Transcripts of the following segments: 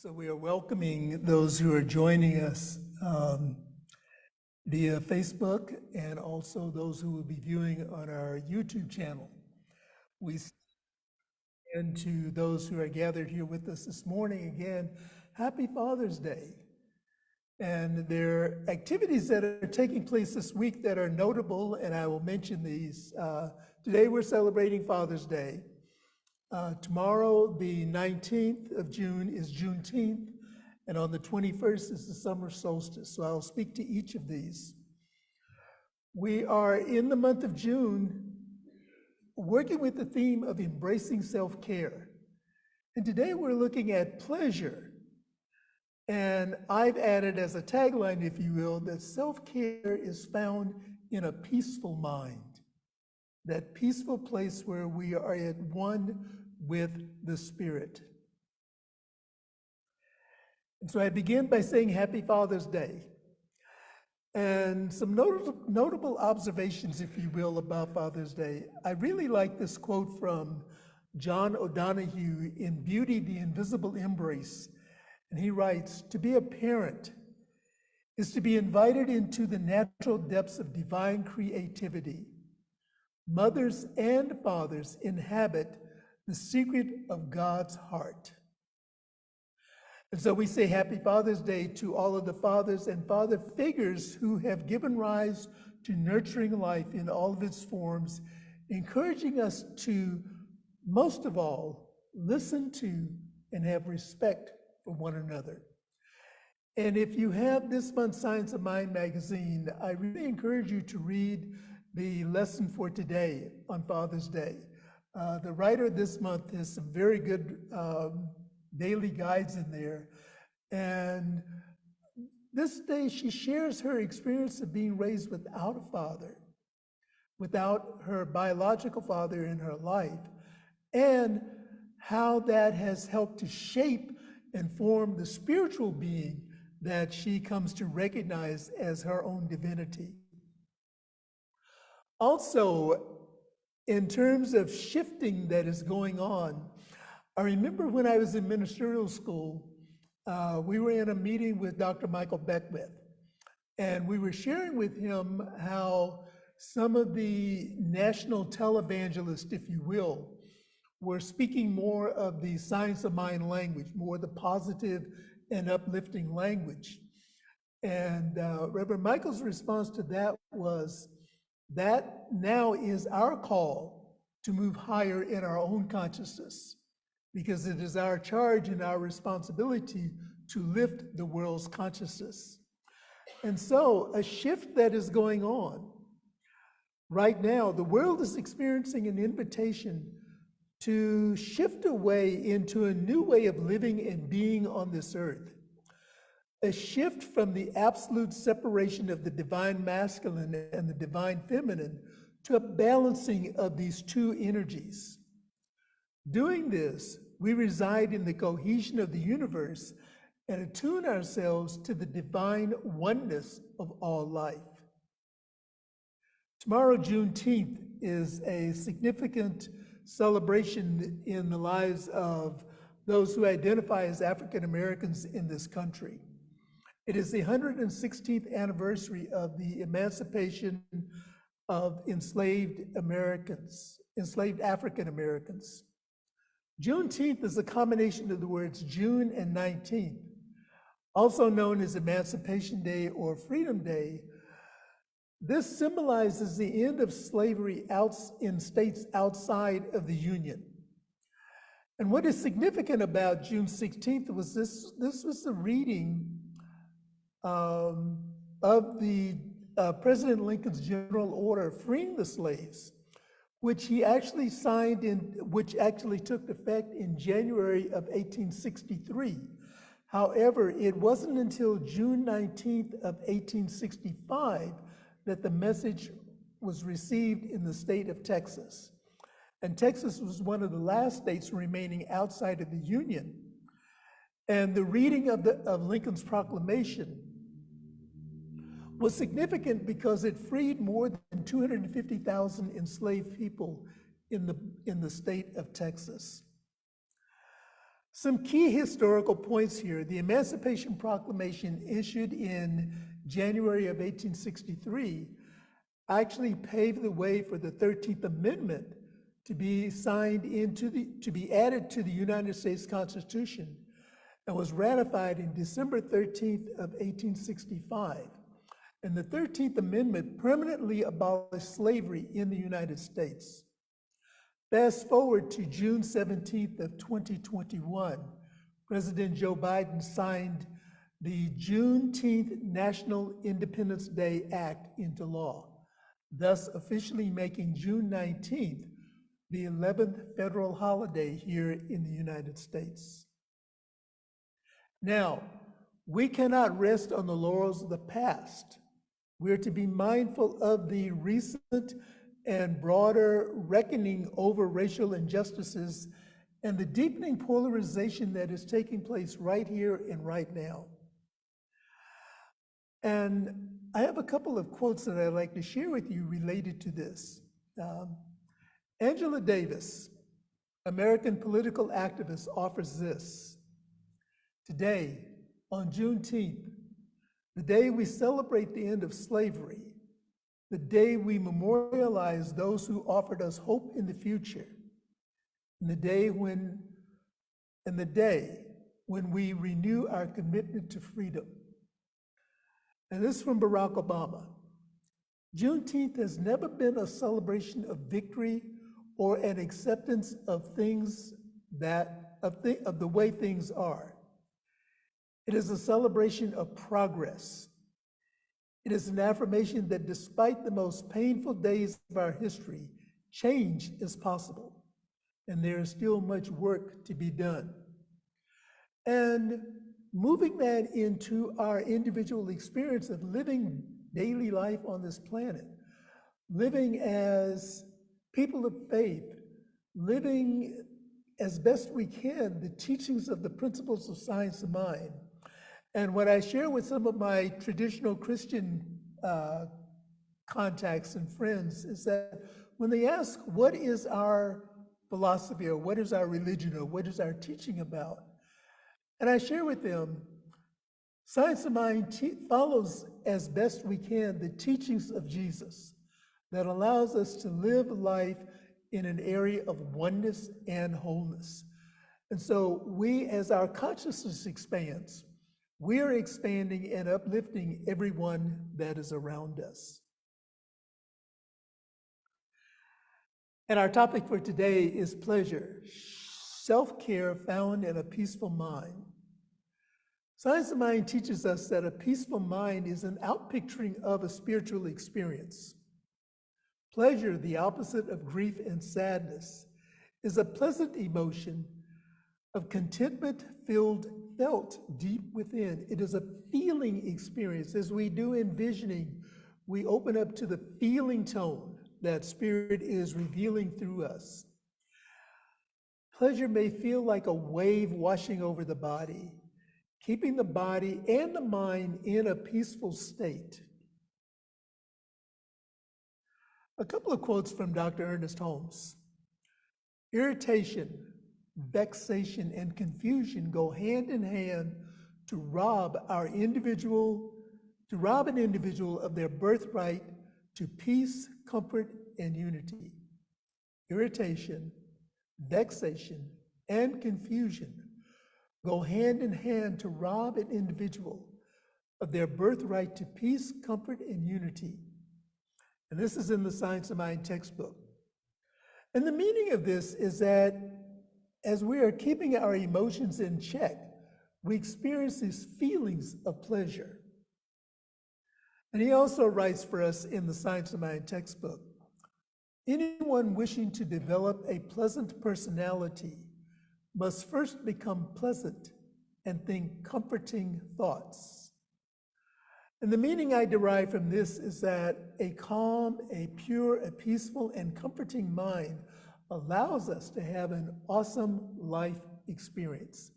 So we are welcoming those who are joining us via Facebook and also those who will be viewing on our YouTube channel. We and to those who are gathered here with us this morning, again, happy Father's Day. And there are activities that are taking place this week that are notable, and I will mention these. Today we're celebrating Father's Day. Tomorrow, the 19th of June, is Juneteenth, and on the 21st is the summer solstice. So I'll speak to each of these. We are in the month of June working with the theme of embracing self-care. And today we're looking at pleasure. And I've added as a tagline, if you will, that self-care is found in a peaceful mind, that peaceful place where we are at one with the Spirit. And so I begin by saying Happy Father's Day. And some notable observations, if you will, about Father's Day. I really like this quote from John O'Donohue in Beauty, the Invisible Embrace. And he writes, "To be a parent is to be invited into the natural depths of divine creativity. Mothers and fathers inhabit the secret of God's heart." And so we say Happy Father's Day to all of the fathers and father figures who have given rise to nurturing life in all of its forms, encouraging us to, most of all, listen to and have respect for one another. And if you have this month's Science of Mind magazine, I really encourage you to read the lesson for today on Father's Day. The writer this month has some very good daily guides in there. And this day she shares her experience of being raised without a father, without her biological father in her life, and how that has helped to shape and form the spiritual being that she comes to recognize as her own divinity. Also, in terms of shifting that is going on, I remember when I was in ministerial school, we were in a meeting with Dr. Michael Beckwith, and we were sharing with him how some of the national televangelists, if you will, were speaking more of the science of mind language, more the positive and uplifting language. And Reverend Michael's response to that was, that now is our call to move higher in our own consciousness, because it is our charge and our responsibility to lift the world's consciousness. And so a shift that is going on right now, the world is experiencing an invitation to shift away into a new way of living and being on this earth. A shift from the absolute separation of the divine masculine and the divine feminine to a balancing of these two energies. Doing this, we reside in the cohesion of the universe and attune ourselves to the divine oneness of all life. Tomorrow, Juneteenth, is a significant celebration in the lives of those who identify as African Americans in this country. It is the 116th anniversary of the emancipation of enslaved African Americans. Juneteenth is a combination of the words June and 19th, also known as Emancipation Day or Freedom Day. This symbolizes the end of slavery in states outside of the Union. And what is significant about June 16th was this was the reading of the President Lincoln's General Order freeing the slaves, which he actually signed which actually took effect in January of 1863. However, it wasn't until June 19th of 1865 that the message was received in the state of Texas. And Texas was one of the last states remaining outside of the Union. And the reading of Lincoln's proclamation was significant because it freed more than 250,000 enslaved people in the state of Texas. Some key historical points here. The Emancipation Proclamation issued in January of 1863 actually paved the way for the 13th Amendment to be to be added to the United States Constitution, and was ratified in December 13th of 1865. And the 13th Amendment permanently abolished slavery in the United States. Fast forward to June 17th of 2021, President Joe Biden signed the Juneteenth National Independence Day Act into law, thus officially making June 19th the 11th federal holiday here in the United States. Now, we cannot rest on the laurels of the past. We're to be mindful of the recent and broader reckoning over racial injustices and the deepening polarization that is taking place right here and right now. And I have a couple of quotes that I'd like to share with you related to this. Angela Davis, American political activist, offers this. Today, on Juneteenth, the day we celebrate the end of slavery, the day we memorialize those who offered us hope in the future, and the day when we renew our commitment to freedom. And this is from Barack Obama. Juneteenth has never been a celebration of victory or an acceptance of things of the way things are. It is a celebration of progress. It is an affirmation that despite the most painful days of our history, change is possible, and there is still much work to be done. And moving that into our individual experience of living daily life on this planet, living as people of faith, living as best we can the teachings of the principles of science of mind. And what I share with some of my traditional Christian contacts and friends is that when they ask, what is our philosophy, or what is our religion, or what is our teaching about? And I share with them, Science of Mind follows as best we can the teachings of Jesus that allows us to live life in an area of oneness and wholeness. And so we, as our consciousness expands, we are expanding and uplifting everyone that is around us. And our topic for today is pleasure, self-care found in a peaceful mind. Science of Mind teaches us that a peaceful mind is an outpicturing of a spiritual experience. Pleasure, the opposite of grief and sadness, is a pleasant emotion of contentment felt deep within. It is a feeling experience. As we do envisioning, we open up to the feeling tone that Spirit is revealing through us. Pleasure may feel like a wave washing over the body, keeping the body and the mind in a peaceful state. A couple of quotes from Dr. Ernest Holmes. Irritation, vexation, and confusion go hand in hand to rob an individual of their birthright to peace, comfort, and unity. Irritation, vexation, and confusion go hand in hand to rob an individual of their birthright to peace, comfort, and unity. And this is in the Science of Mind textbook. And the meaning of this is that as we are keeping our emotions in check, we experience these feelings of pleasure. And he also writes for us in the Science of Mind textbook, anyone wishing to develop a pleasant personality must first become pleasant and think comforting thoughts. And the meaning I derive from this is that a calm, a pure, a peaceful, and comforting mind allows us to have an awesome life experience.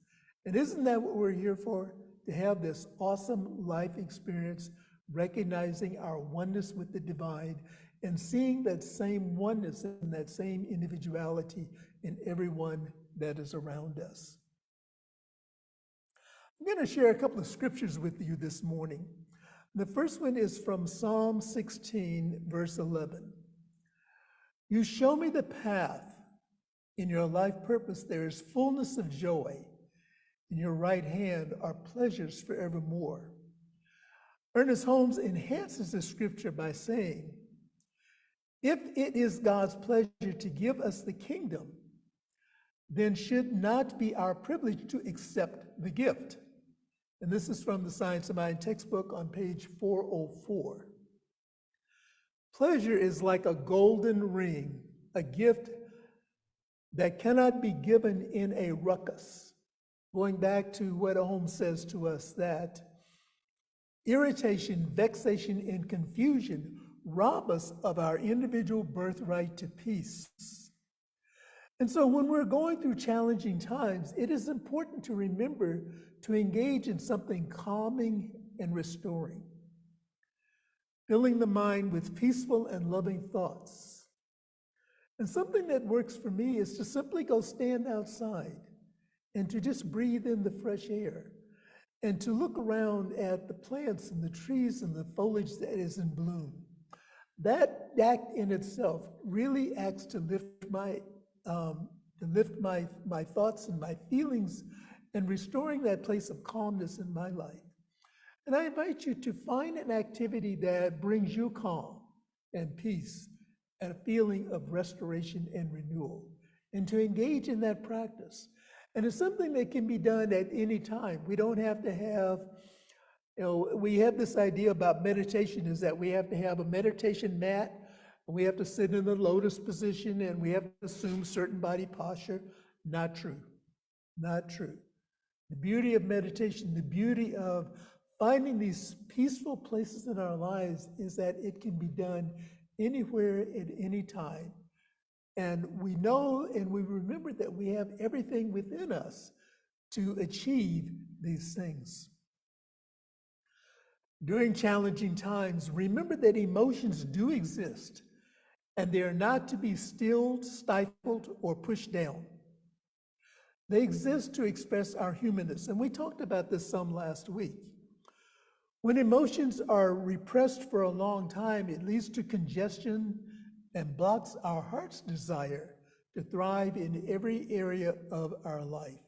And isn't that what we're here for? To have this awesome life experience, recognizing our oneness with the divine and seeing that same oneness and that same individuality in everyone that is around us. I'm going to share a couple of scriptures with you this morning. The first one is from Psalm 16, verse 11. You show me the path. In your life purpose, there is fullness of joy. In your right hand are pleasures forevermore. Ernest Holmes enhances the scripture by saying, if it is God's pleasure to give us the kingdom, then should not be our privilege to accept the gift. And this is from the Science of Mind textbook on page 404. Pleasure is like a golden ring, a gift that cannot be given in a ruckus. Going back to what Holmes says to us, that irritation, vexation, and confusion rob us of our individual birthright to peace. And so when we're going through challenging times, it is important to remember to engage in something calming and restoring, filling the mind with peaceful and loving thoughts. And something that works for me is to simply go stand outside and to just breathe in the fresh air and to look around at the plants and the trees and the foliage that is in bloom. That act in itself really acts to lift my thoughts and my feelings and restoring that place of calmness in my life. And I invite you to find an activity that brings you calm and peace and a feeling of restoration and renewal, and to engage in that practice. And it's something that can be done at any time. We don't have to have, we have this idea about meditation is that we have to have a meditation mat, and we have to sit in the lotus position, and we have to assume certain body posture. Not true, not true. The beauty of meditation, the beauty of finding these peaceful places in our lives is that it can be done anywhere at any time. And we know and we remember that we have everything within us to achieve these things. During challenging times, remember that emotions do exist, and they are not to be stilled, stifled, or pushed down. They exist to express our humanness, and we talked about this some last week. When emotions are repressed for a long time, it leads to congestion and blocks our heart's desire to thrive in every area of our life.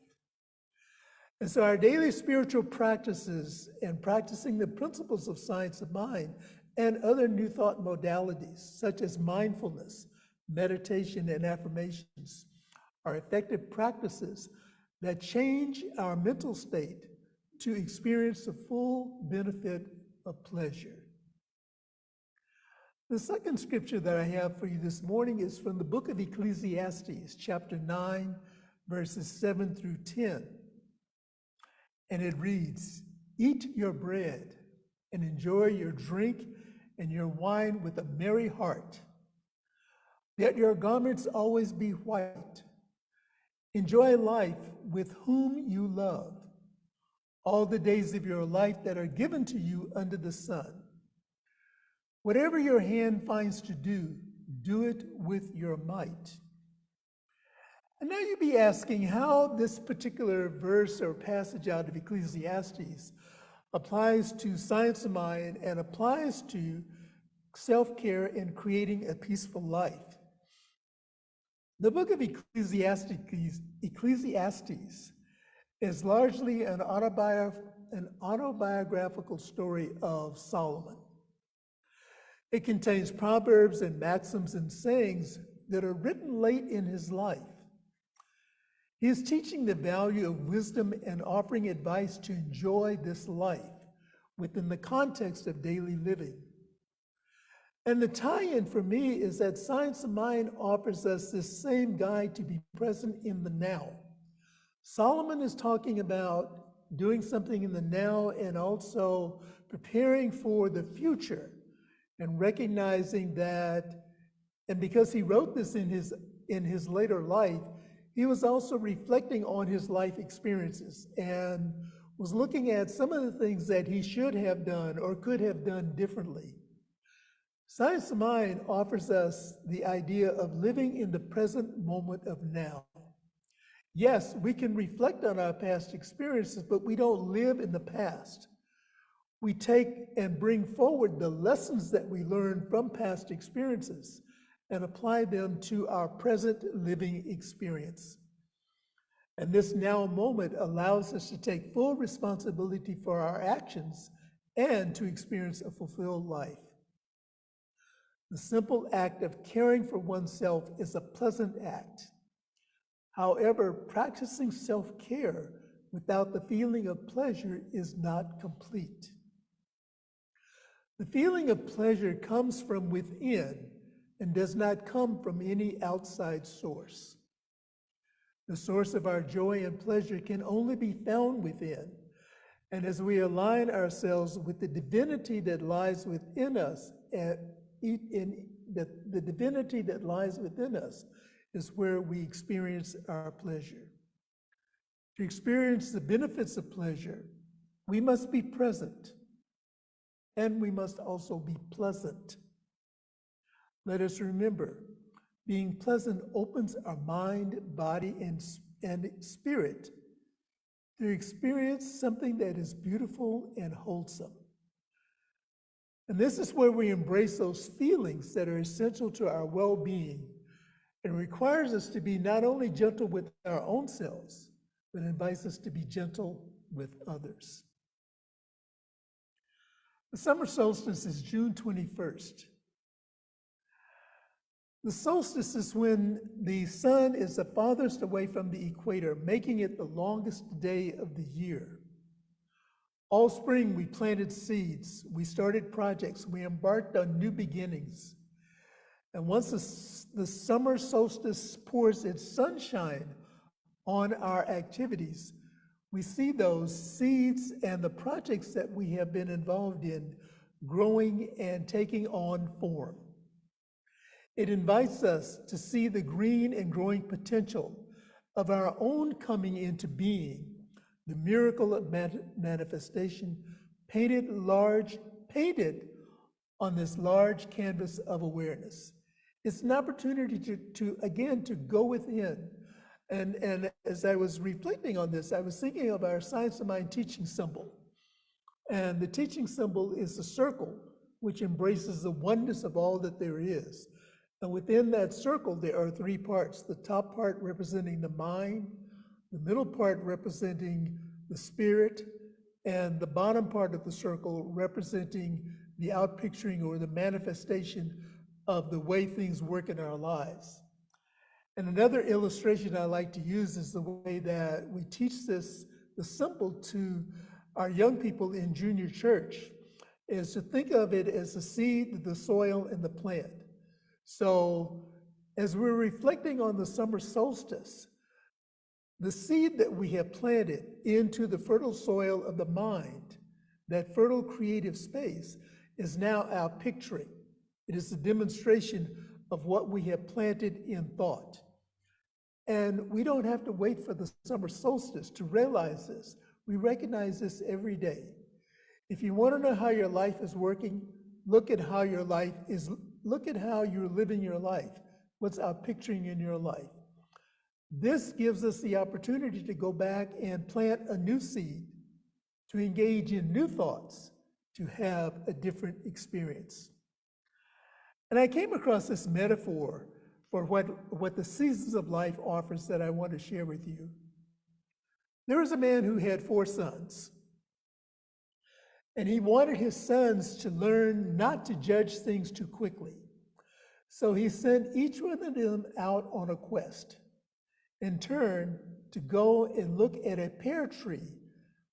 And so our daily spiritual practices and practicing the principles of Science of Mind and other new thought modalities, such as mindfulness, meditation, and affirmations, are effective practices that change our mental state to experience the full benefit of pleasure. The second scripture that I have for you this morning is from the book of Ecclesiastes, chapter 9, verses 7 through 10. And it reads, "Eat your bread and enjoy your drink and your wine with a merry heart. Let your garments always be white. Enjoy life with whom you love, all the days of your life that are given to you under the sun. Whatever your hand finds to do, do it with your might." And now you'd be asking how this particular verse or passage out of Ecclesiastes applies to Science of Mind and applies to self-care and creating a peaceful life. The book of Ecclesiastes is largely an autobiographical story of Solomon. It contains proverbs and maxims and sayings that are written late in his life. He is teaching the value of wisdom and offering advice to enjoy this life within the context of daily living. And the tie-in for me is that Science of Mind offers us this same guide to be present in the now. Solomon is talking about doing something in the now and also preparing for the future and recognizing that, and because he wrote this in his later life, he was also reflecting on his life experiences and was looking at some of the things that he should have done or could have done differently. Science of Mind offers us the idea of living in the present moment of now. Yes, we can reflect on our past experiences, but we don't live in the past. We take and bring forward the lessons that we learned from past experiences and apply them to our present living experience. And this now moment allows us to take full responsibility for our actions and to experience a fulfilled life. The simple act of caring for oneself is a pleasant act. However, practicing self care without the feeling of pleasure is not complete. The feeling of pleasure comes from within and does not come from any outside source. The source of our joy and pleasure can only be found within. And as we align ourselves with the divinity that lies within us, the divinity that lies within us is where we experience our pleasure. To experience the benefits of pleasure, we must be present, and we must also be pleasant. Let us remember, being pleasant opens our mind, body, and spirit to experience something that is beautiful and wholesome. And this is where we embrace those feelings that are essential to our well-being. It requires us to be not only gentle with our own selves, but invites us to be gentle with others. The summer solstice is June 21st. The solstice is when the sun is the farthest away from the equator, making it the longest day of the year. All spring, we planted seeds, we started projects, we embarked on new beginnings. And once the summer solstice pours its sunshine on our activities, we see those seeds and the projects that we have been involved in growing and taking on form. It invites us to see the green and growing potential of our own coming into being, the miracle of manifestation painted on this large canvas of awareness. It's an opportunity to go within. And as I was reflecting on this, I was thinking of our Science of Mind teaching symbol. And the teaching symbol is the circle, which embraces the oneness of all that there is. And within that circle, there are three parts: the top part representing the mind, the middle part representing the spirit, and the bottom part of the circle representing the outpicturing or the manifestation of the way things work in our lives. And another illustration I like to use is the way that we teach the symbol to our young people in junior church, is to think of it as the seed, the soil, and the plant. So as we're reflecting on the summer solstice, the seed that we have planted into the fertile soil of the mind, that fertile creative space, is now our picturing. It is a demonstration of what we have planted in thought. And we don't have to wait for the summer solstice to realize this. We recognize this every day. If you want to know how your life is working, look at how you're living your life. What's outpicturing in your life? This gives us the opportunity to go back and plant a new seed, to engage in new thoughts, to have a different experience. And I came across this metaphor for what the seasons of life offers that I want to share with you. There was a man who had 4 sons, and he wanted his sons to learn not to judge things too quickly. So he sent each one of them out on a quest, in turn, to go and look at a pear tree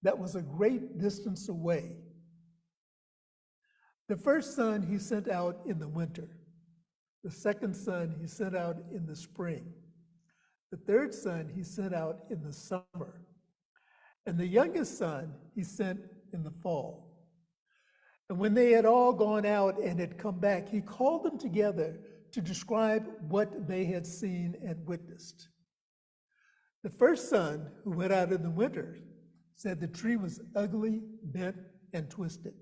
that was a great distance away. The first son he sent out in the winter. The second son he sent out in the spring. The third son he sent out in the summer. And the youngest son he sent in the fall. And when they had all gone out and had come back, he called them together to describe what they had seen and witnessed. The first son, who went out in the winter, said the tree was ugly, bent, and twisted.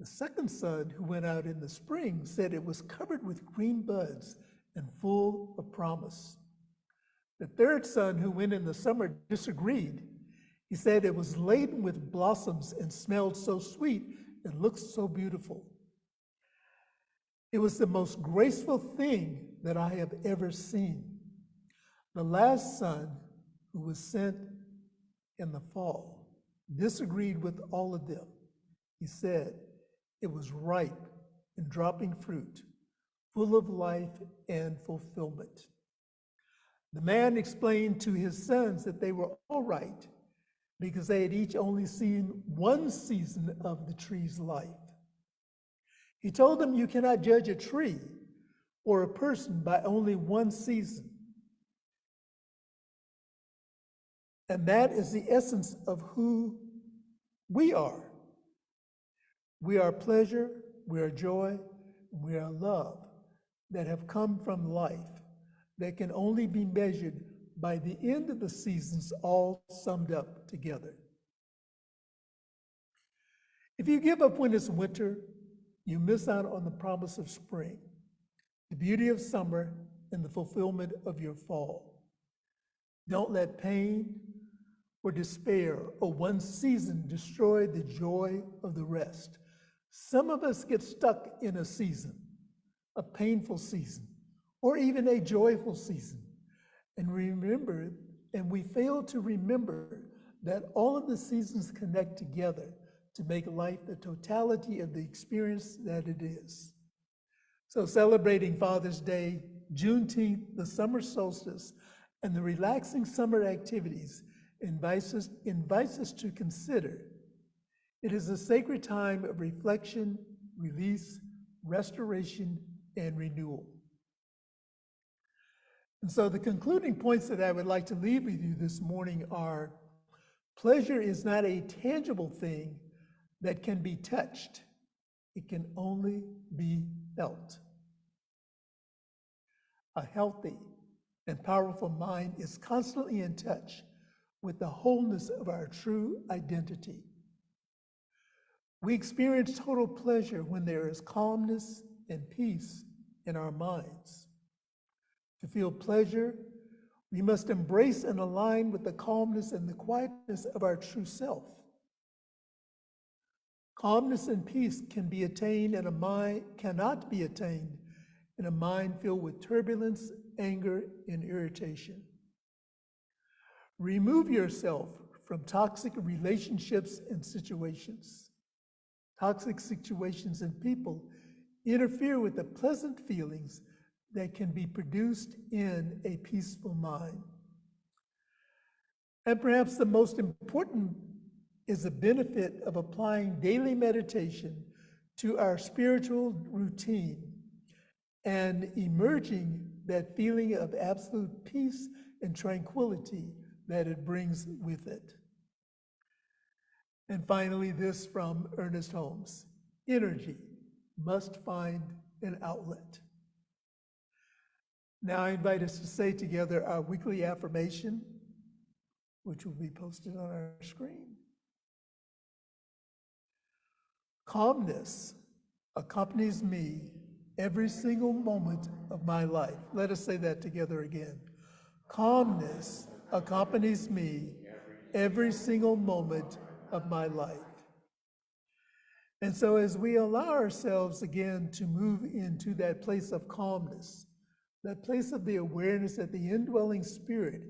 The second son, who went out in the spring, said it was covered with green buds and full of promise. The third son, who went in the summer, disagreed. He said it was laden with blossoms and smelled so sweet and looked so beautiful. It was the most graceful thing that I have ever seen. The last son, who was sent in the fall, disagreed with all of them. He said it was ripe and dropping fruit, full of life and fulfillment. The man explained to his sons that they were all right because they had each only seen one season of the tree's life. He told them, you cannot judge a tree or a person by only one season. And that is the essence of who we are. We are pleasure, we are joy, we are love that have come from life that can only be measured by the end of the seasons all summed up together. If you give up when it's winter, you miss out on the promise of spring, the beauty of summer, and the fulfillment of your fall. Don't let pain or despair or one season destroy the joy of the rest. Some of us get stuck in a season, a painful season, or even a joyful season, and we fail to remember that all of the seasons connect together to make life the totality of the experience that it is. So celebrating Father's Day, Juneteenth, the summer solstice, and the relaxing summer activities invites us to consider it is a sacred time of reflection, release, restoration, and renewal. And so the concluding points that I would like to leave with you this morning are: pleasure is not a tangible thing that can be touched. It can only be felt. A healthy and powerful mind is constantly in touch with the wholeness of our true identity. We experience total pleasure when there is calmness and peace in our minds. To feel pleasure, we must embrace and align with the calmness and the quietness of our true self. Calmness and peace cannot be attained in a mind filled with turbulence, anger, and irritation. Remove yourself from toxic relationships and situations. Toxic situations and people interfere with the pleasant feelings that can be produced in a peaceful mind. And perhaps the most important is the benefit of applying daily meditation to our spiritual routine and emerging that feeling of absolute peace and tranquility that it brings with it. And finally, this from Ernest Holmes: energy must find an outlet. Now I invite us to say together our weekly affirmation, which will be posted on our screen. Calmness accompanies me every single moment of my life. Let us say that together again. Calmness accompanies me every single moment of my life. And so as we allow ourselves again to move into that place of calmness, that place of the awareness that the indwelling spirit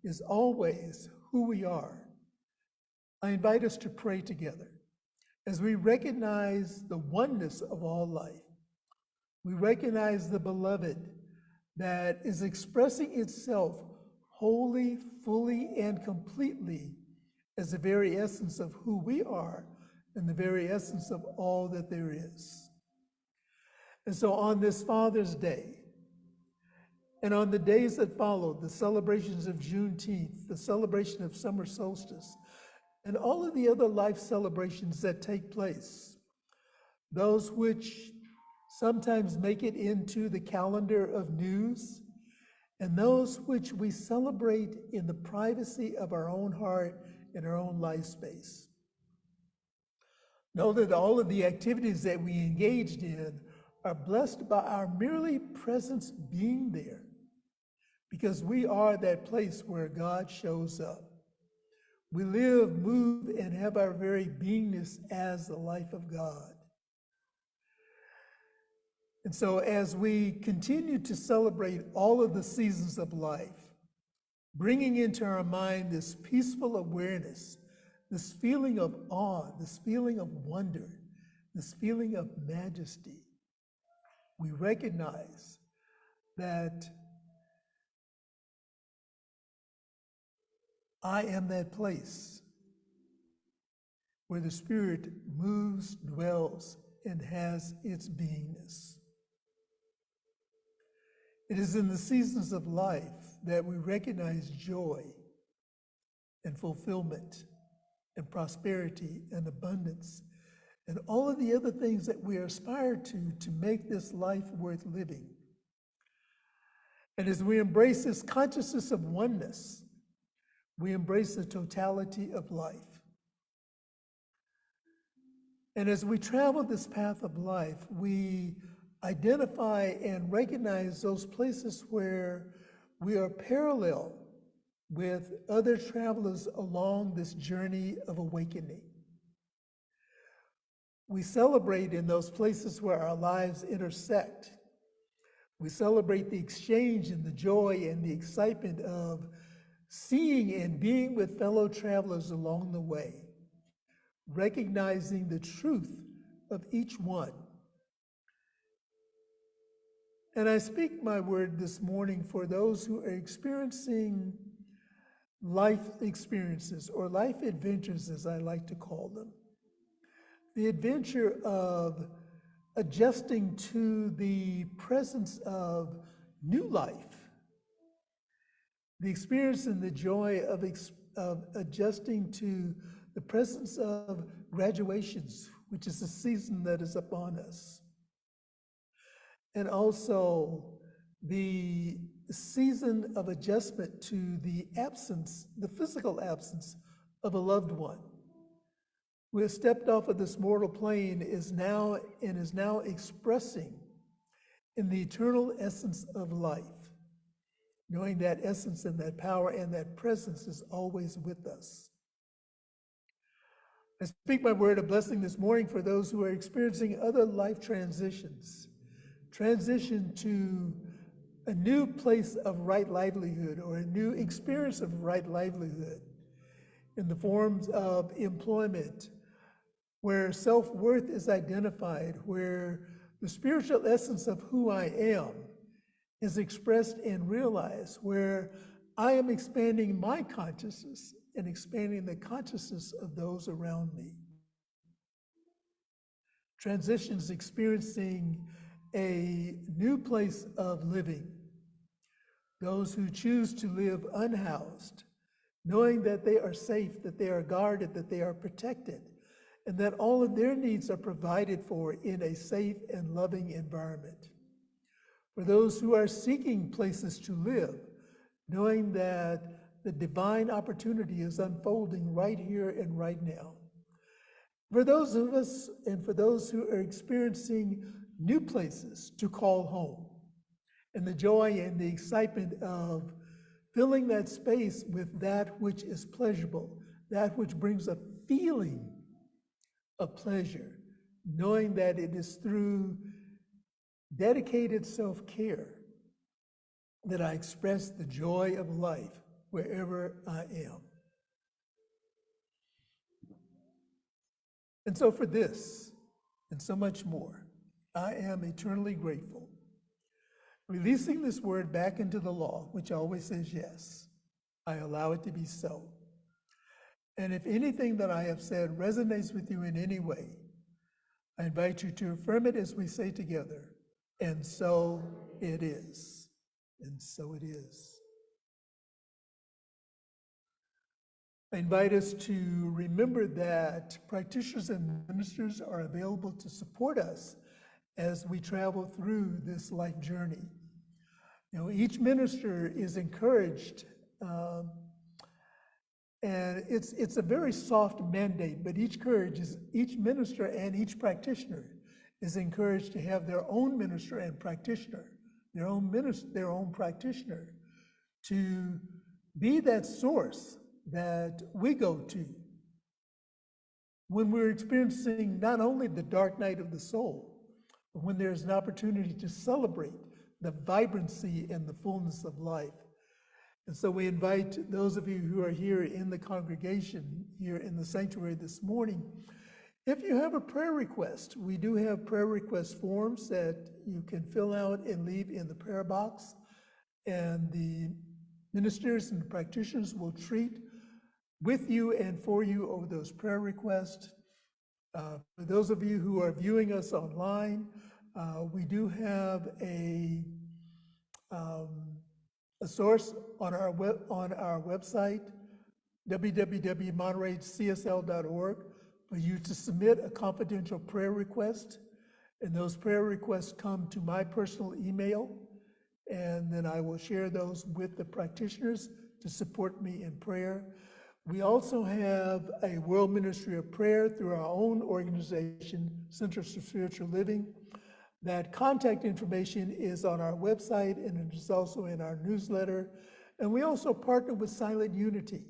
is always who we are, I invite us to pray together as we recognize the oneness of all life. We recognize the beloved that is expressing itself wholly, fully, and completely as the very essence of who we are and the very essence of all that there is. And so on this Father's Day, and on the days that followed, the celebrations of Juneteenth, the celebration of summer solstice, and all of the other life celebrations that take place, those which sometimes make it into the calendar of news, and those which we celebrate in the privacy of our own heart and our own life space. Know that all of the activities that we engaged in are blessed by our merely presence being there. because we are that place where God shows up. We live, move, and have our very beingness as the life of God. And so as we continue to celebrate all of the seasons of life, bringing into our mind this peaceful awareness, this feeling of awe, this feeling of wonder, this feeling of majesty, we recognize that I am that place where the Spirit moves, dwells, and has its beingness. It is in the seasons of life that we recognize joy and fulfillment and prosperity and abundance and all of the other things that we aspire to make this life worth living. And as we embrace this consciousness of oneness, we embrace the totality of life. And as we travel this path of life, we identify and recognize those places where we are parallel with other travelers along this journey of awakening. We celebrate in those places where our lives intersect. We celebrate the exchange and the joy and the excitement of seeing and being with fellow travelers along the way, recognizing the truth of each one. And I speak my word this morning for those who are experiencing life experiences or life adventures, as I like to call them. The adventure of adjusting to the presence of new life, the experience and the joy of adjusting to the presence of graduations, which is a season that is upon us. And also the season of adjustment to the absence, the physical absence of a loved one who has stepped off of this mortal plane is now expressing in the eternal essence of life, knowing that essence and that power and that presence is always with us. I speak my word of blessing this morning for those who are experiencing other life transitions, transition to a new place of right livelihood or a new experience of right livelihood in the forms of employment, where self-worth is identified, where the spiritual essence of who I am is expressed and realized, where I am expanding my consciousness and expanding the consciousness of those around me. Transitions experiencing a new place of living. Those who choose to live unhoused, knowing that they are safe, that they are guarded, that they are protected, and that all of their needs are provided for in a safe and loving environment. For those who are seeking places to live, knowing that the divine opportunity is unfolding right here and right now. For those of us and for those who are experiencing new places to call home, and the joy and the excitement of filling that space with that which is pleasurable, that which brings a feeling of pleasure, knowing that it is through dedicated self-care that I express the joy of life wherever I am. And so for this, and so much more, I am eternally grateful. Releasing this word back into the law, which always says yes, I allow it to be so. And if anything that I have said resonates with you in any way, I invite you to affirm it as we say together, and so it is, and so it is. I invite us to remember that practitioners and ministers are available to support us as we travel through this life journey. You know, each minister is encouraged, and it's a very soft mandate, but each minister and each practitioner is encouraged to have their own minister and practitioner, their own practitioner, to be that source that we go to when we're experiencing not only the dark night of the soul, but when there's an opportunity to celebrate the vibrancy and the fullness of life. And so we invite those of you who are here in the congregation, here in the sanctuary this morning, if you have a prayer request, we do have prayer request forms that you can fill out and leave in the prayer box. And the ministers and practitioners will treat with you and for you over those prayer requests. For those of you who are viewing us online, we do have a source on our website, www.montereycsl.org, for you to submit a confidential prayer request. And those prayer requests come to my personal email, and then I will share those with the practitioners to support me in prayer. We also have a World Ministry of Prayer through our own organization, Centers for Spiritual Living. That contact information is on our website, and it is also in our newsletter. And we also partner with Silent Unity,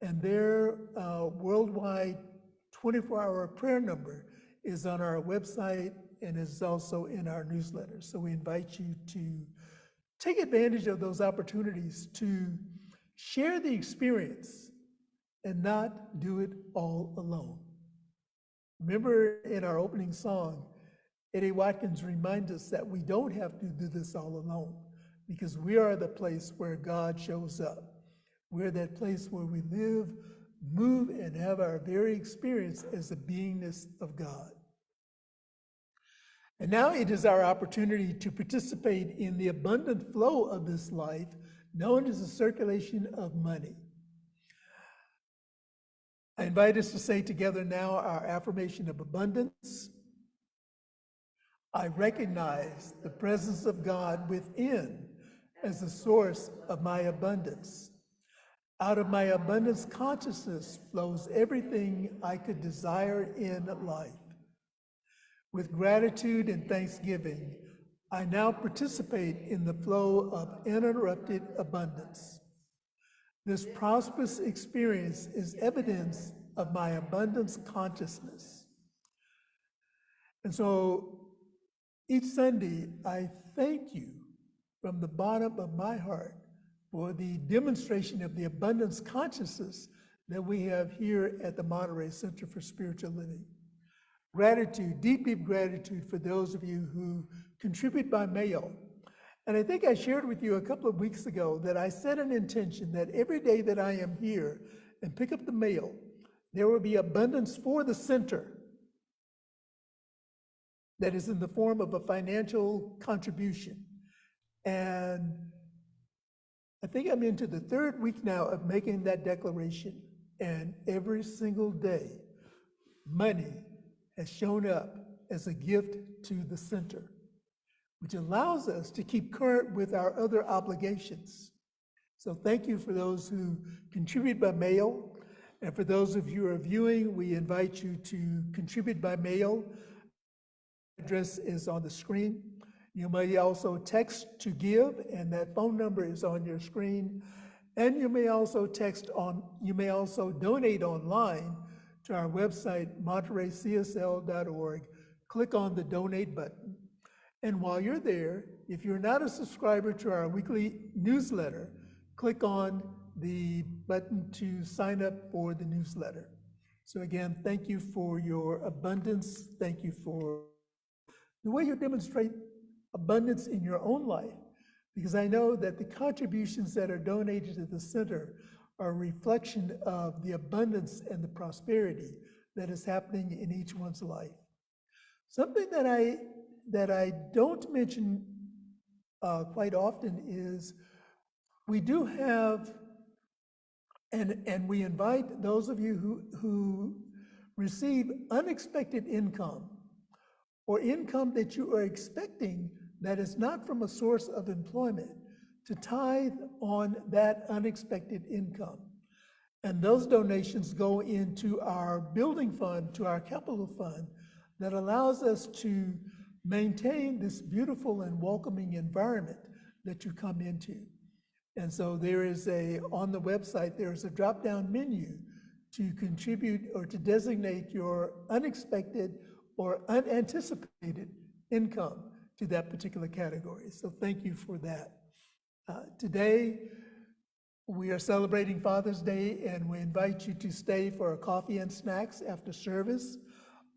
and their worldwide 24-hour prayer number is on our website and is also in our newsletter. So we invite you to take advantage of those opportunities to share the experience and not do it all alone. Remember in our opening song, Eddie Watkins reminds us that we don't have to do this all alone, because we are the place where God shows up. We're that place where we live, move, and have our very experience as the beingness of God. And now it is our opportunity to participate in the abundant flow of this life, known as the circulation of money. I invite us to say together now our affirmation of abundance. I recognize the presence of God within as the source of my abundance. Out of my abundance consciousness flows everything I could desire in life. With gratitude and thanksgiving, I now participate in the flow of uninterrupted abundance. This prosperous experience is evidence of my abundance consciousness. And so each Sunday, I thank you from the bottom of my heart for the demonstration of the abundance consciousness that we have here at the Monterey Center for Spiritual Living. Gratitude, deep, deep gratitude for those of you who contribute by mail. And I think I shared with you a couple of weeks ago that I set an intention that every day that I am here and pick up the mail, there will be abundance for the center that is in the form of a financial contribution. And I think I'm into the third week now of making that declaration. And every single day, money has shown up as a gift to the center, which allows us to keep current with our other obligations. So thank you for those who contribute by mail. And for those of you who are viewing, we invite you to contribute by mail. Address is on the screen. You may also text to give, and that phone number is on your screen. And you may also donate online to our website, montereycsl.org. Click on the donate button. And while you're there, if you're not a subscriber to our weekly newsletter, click on the button to sign up for the newsletter. So again, thank you for your abundance. Thank you for the way you demonstrate abundance in your own life, because I know that the contributions that are donated to the center are a reflection of the abundance and the prosperity that is happening in each one's life. Something that I don't mention quite often is we do have, and we invite those of you who receive unexpected income or income that you are expecting that is not from a source of employment, to tithe on that unexpected income. And those donations go into our building fund, to our capital fund, that allows us to maintain this beautiful and welcoming environment that you come into. And so there is on the website, there is a drop-down menu to contribute or to designate your unexpected or unanticipated income to that particular category. So thank you for that. Today, we are celebrating Father's Day, and we invite you to stay for a coffee and snacks after service.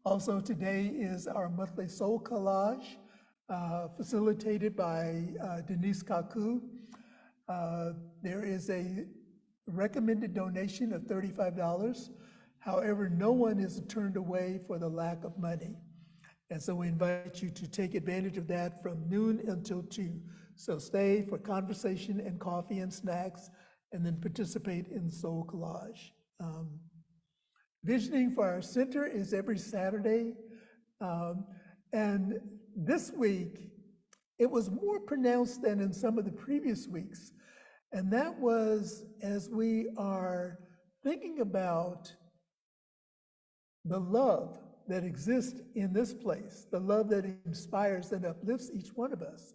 Also today is our monthly soul collage, facilitated by Denise Kaku. There is a recommended donation of $35. However, no one is turned away for the lack of money. And so we invite you to take advantage of that from noon until 2. So stay for conversation and coffee and snacks, and then participate in Soul Collage. Visioning for our center is every Saturday. And this week, it was more pronounced than in some of the previous weeks. And that was as we are thinking about the love that exists in this place, the love that inspires and uplifts each one of us,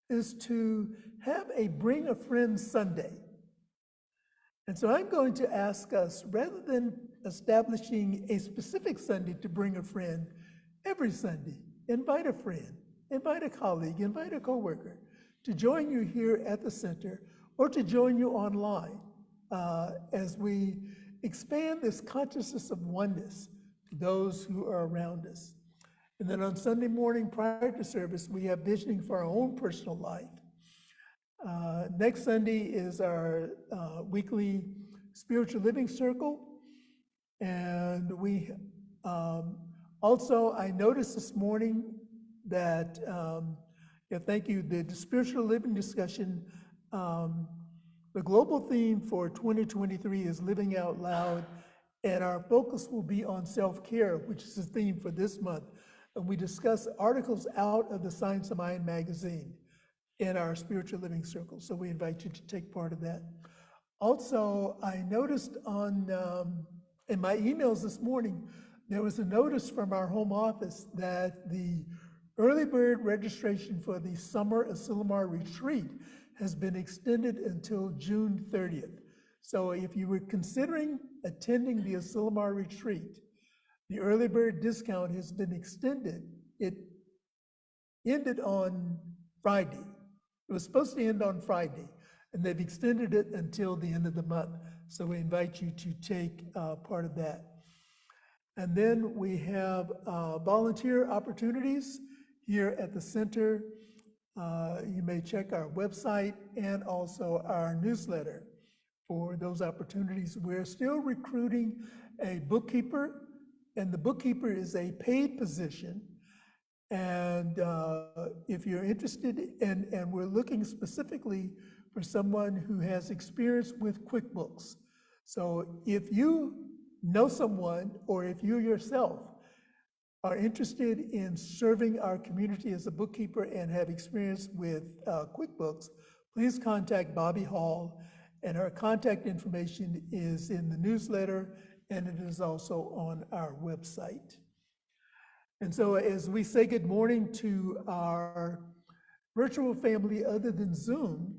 is to have a Bring a Friend Sunday. And so I'm going to ask us, rather than establishing a specific Sunday to bring a friend, every Sunday, invite a friend, invite a colleague, invite a coworker to join you here at the center or to join you online as we expand this consciousness of oneness to those who are around us. And then on Sunday morning prior to service, we have visioning for our own personal life. Next Sunday is our weekly spiritual living circle. And we also, I noticed this morning that, thank you, the spiritual living discussion, the global theme for 2023 is Living Out Loud, and our focus will be on self-care, which is the theme for this month. And we discuss articles out of the Science of Mind magazine in our spiritual living circle. So we invite you to take part of that. Also, I noticed in my emails this morning, there was a notice from our home office that the early bird registration for the Summer Asilomar Retreat has been extended until June 30th. So if you were considering attending the Asilomar Retreat, the early bird discount has been extended. It ended on Friday. It was supposed to end on Friday, and they've extended it until the end of the month. So we invite you to take part of that. And then we have volunteer opportunities here at the center. You may check our website and also our newsletter for those opportunities. We're still recruiting a bookkeeper, and the bookkeeper is a paid position. And if you're interested, and we're looking specifically for someone who has experience with QuickBooks. So if you know someone, or if you yourself are interested in serving our community as a bookkeeper and have experience with QuickBooks, please contact Bobby Hall, and her contact information is in the newsletter, and it is also on our website. And so as we say good morning to our virtual family other than Zoom,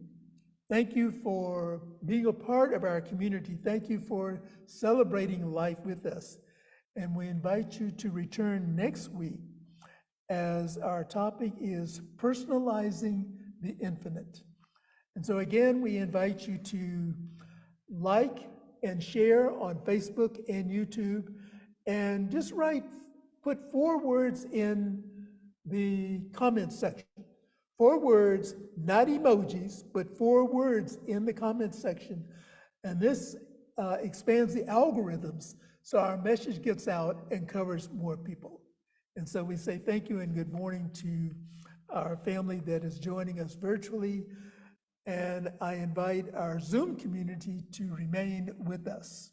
thank you for being a part of our community. Thank you for celebrating life with us. And we invite you to return next week as our topic is personalizing the infinite. And so again, we invite you to like and share on Facebook and YouTube, and just put 4 words in the comments section. 4 words, not emojis, but 4 words in the comments section. And this expands the algorithms so our message gets out and covers more people. And so we say thank you and good morning to our family that is joining us virtually. And I invite our Zoom community to remain with us.